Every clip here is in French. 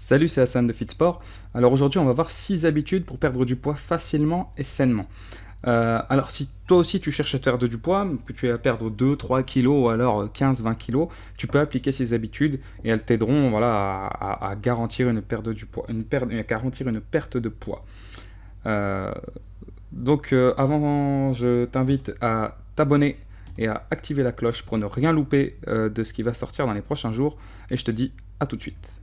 Salut, c'est Hassan de Fitsport. Alors aujourd'hui, on va voir 6 habitudes pour perdre du poids facilement et sainement. Alors si toi aussi tu cherches à perdre du poids, que tu es à perdre 2, 3 kilos ou alors 15, 20 kilos, tu peux appliquer ces habitudes et elles t'aideront voilà, à garantir une perte du poids, à garantir une perte de poids. Euh, Avant, je t'invite à t'abonner et à activer la cloche pour ne rien louper de ce qui va sortir dans les prochains jours. Et je te dis à tout de suite.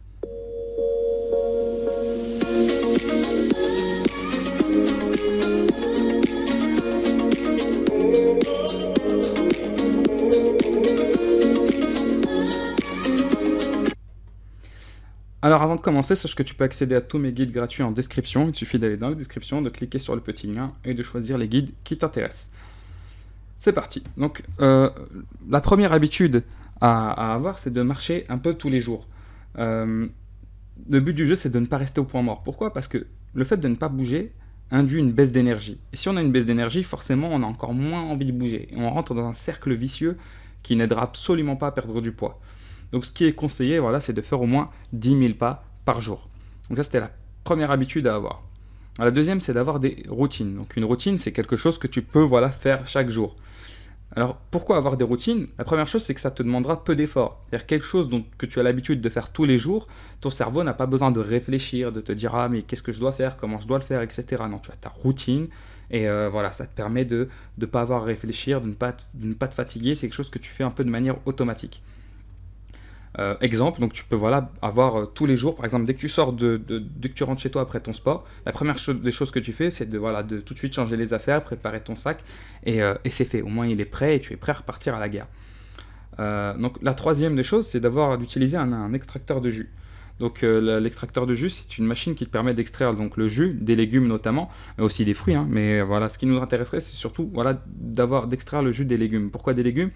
Alors avant de commencer, sache que tu peux accéder à tous mes guides gratuits en description. Il suffit d'aller dans la description, de cliquer sur le petit lien et de choisir les guides qui t'intéressent. C'est parti. La première habitude à avoir, c'est de marcher un peu tous les jours. Euh, le but du jeu, c'est de ne pas rester au point mort. Pourquoi? Parce que le fait de ne pas bouger induit une baisse d'énergie. Et si on a une baisse d'énergie, forcément, on a encore moins envie de bouger. Et on rentre dans un cercle vicieux qui n'aidera absolument pas à perdre du poids. Donc ce qui est conseillé, voilà, c'est de faire au moins 10 000 pas par jour. Donc ça, c'était la première habitude à avoir. La deuxième, c'est d'avoir des routines. Donc une routine, c'est quelque chose que tu peux voilà, faire chaque jour. Alors pourquoi avoir des routines? La première chose, c'est que ça te demandera peu d'efforts. C'est-à-dire quelque chose que tu as l'habitude de faire tous les jours, ton cerveau n'a pas besoin de réfléchir, de te dire ah mais qu'est-ce que je dois faire, comment je dois le faire, etc. Non, tu as ta routine et voilà, ça te permet de ne pas avoir à réfléchir, de ne pas te fatiguer, c'est quelque chose que tu fais un peu de manière automatique. Exemple, donc tu peux voilà, avoir tous les jours, par exemple, dès que tu sors dès que tu rentres chez toi après ton sport, la première des choses que tu fais, c'est de tout de suite changer les affaires, préparer ton sac, et c'est fait. Au moins, il est prêt et tu es prêt à repartir à la guerre. Donc la troisième des choses, c'est d'utiliser un extracteur de jus. Donc l'extracteur de jus, c'est une machine qui te permet d'extraire donc le jus des légumes notamment, mais aussi des fruits. Hein. Mais voilà, ce qui nous intéresserait, c'est surtout voilà d'extraire le jus des légumes. Pourquoi des légumes?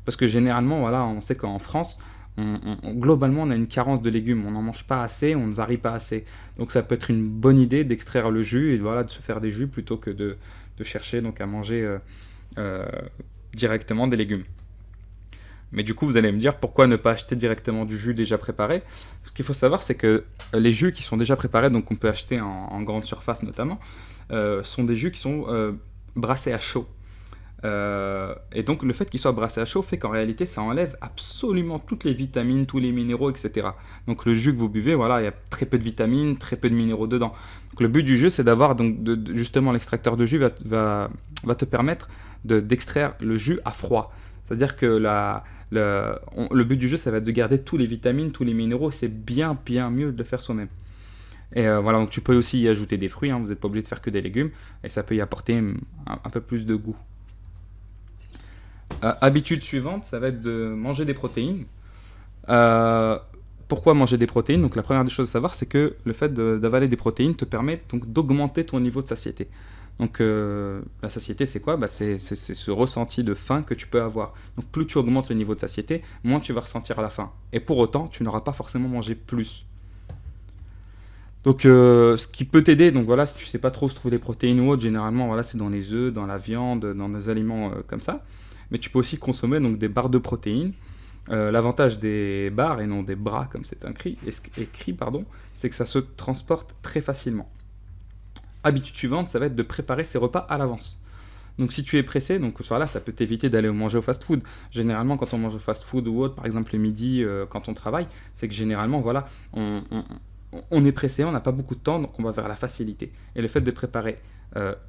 Parce que généralement, voilà, on sait qu'en France, globalement, on a une carence de légumes. On n'en mange pas assez, on ne varie pas assez. Donc ça peut être une bonne idée d'extraire le jus et voilà, de se faire des jus plutôt que de chercher donc, à manger euh, directement des légumes. Mais du coup, vous allez me dire pourquoi ne pas acheter directement du jus déjà préparé. Ce qu'il faut savoir, c'est que les jus qui sont déjà préparés, donc qu'on peut acheter en grande surface notamment, sont des jus qui sont brassés à chaud. Et donc le fait qu'il soit brassé à chaud fait qu'en réalité ça enlève absolument toutes les vitamines, tous les minéraux, etc. Donc le jus que vous buvez, voilà, il y a très peu de vitamines, très peu de minéraux dedans. Donc le but du jeu, c'est d'avoir donc justement l'extracteur de jus va te permettre d'extraire le jus à froid. C'est-à-dire que le but du jeu, ça va être de garder tous les vitamines, tous les minéraux, et c'est bien mieux de le faire soi-même. Et voilà, donc tu peux aussi y ajouter des fruits, hein, vous n'êtes pas obligé de faire que des légumes, et ça peut y apporter un peu plus de goût. Habitude suivante, ça va être de manger des protéines. Euh, Pourquoi manger des protéines? Donc la première des choses à savoir, c'est que le fait d'avaler des protéines te permet donc d'augmenter ton niveau de satiété. Donc la satiété, c'est quoi? C'est ce ressenti de faim que tu peux avoir. Donc plus tu augmentes le niveau de satiété, moins tu vas ressentir à la faim. Et pour autant, tu n'auras pas forcément mangé plus. Donc ce qui peut t'aider, donc voilà, si tu sais pas trop se trouver des protéines ou autre, généralement voilà, c'est dans les œufs, dans la viande, dans des aliments comme ça. Mais tu peux aussi consommer donc des barres de protéines. L'avantage des barres et non des bras comme c'est écrit, pardon, c'est que ça se transporte très facilement. Habitude suivante, ça va être de préparer ses repas à l'avance. Donc si tu es pressé, donc voilà, ça peut t'éviter d'aller manger au fast-food. Généralement, quand on mange au fast-food ou autre, par exemple le midi, quand on travaille, c'est que généralement, voilà, on est pressé, on n'a pas beaucoup de temps, donc on va vers la facilité. Et le fait de préparer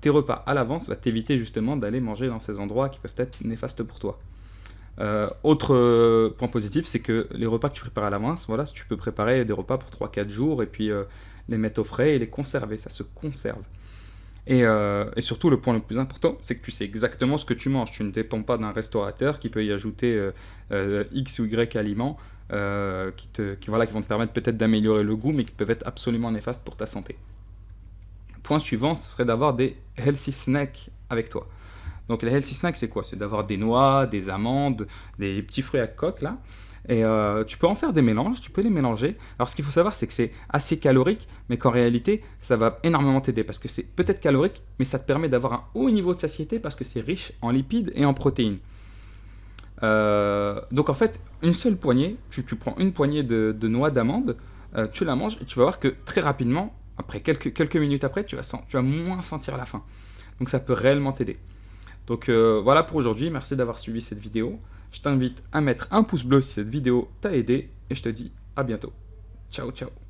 tes repas à l'avance va t'éviter justement d'aller manger dans ces endroits qui peuvent être néfastes pour toi. Autre point positif, c'est que les repas que tu prépares à l'avance, voilà, tu peux préparer des repas pour 3, 4 jours et puis les mettre au frais et les conserver, ça se conserve. Et surtout, le point le plus important, c'est que tu sais exactement ce que tu manges. Tu ne dépends pas d'un restaurateur qui peut y ajouter X ou Y aliments voilà, qui vont te permettre peut-être d'améliorer le goût, mais qui peuvent être absolument néfastes pour ta santé. Point suivant, ce serait d'avoir des healthy snacks avec toi. Donc les healthy snacks, c'est quoi? C'est d'avoir des noix, des amandes, des petits fruits à coque, là. Et tu peux en faire des mélanges, tu peux les mélanger. Alors ce qu'il faut savoir, c'est que c'est assez calorique, mais qu'en réalité, ça va énormément t'aider parce que c'est peut-être calorique, mais ça te permet d'avoir un haut niveau de satiété parce que c'est riche en lipides et en protéines. Donc en fait, une seule poignée, tu prends une poignée de noix d'amande, tu la manges et tu vas voir que très rapidement, après quelques minutes après, tu vas moins sentir la faim. Donc ça peut réellement t'aider. Donc voilà pour aujourd'hui, merci d'avoir suivi cette vidéo. Je t'invite à mettre un pouce bleu si cette vidéo t'a aidé et je te dis à bientôt. Ciao ciao.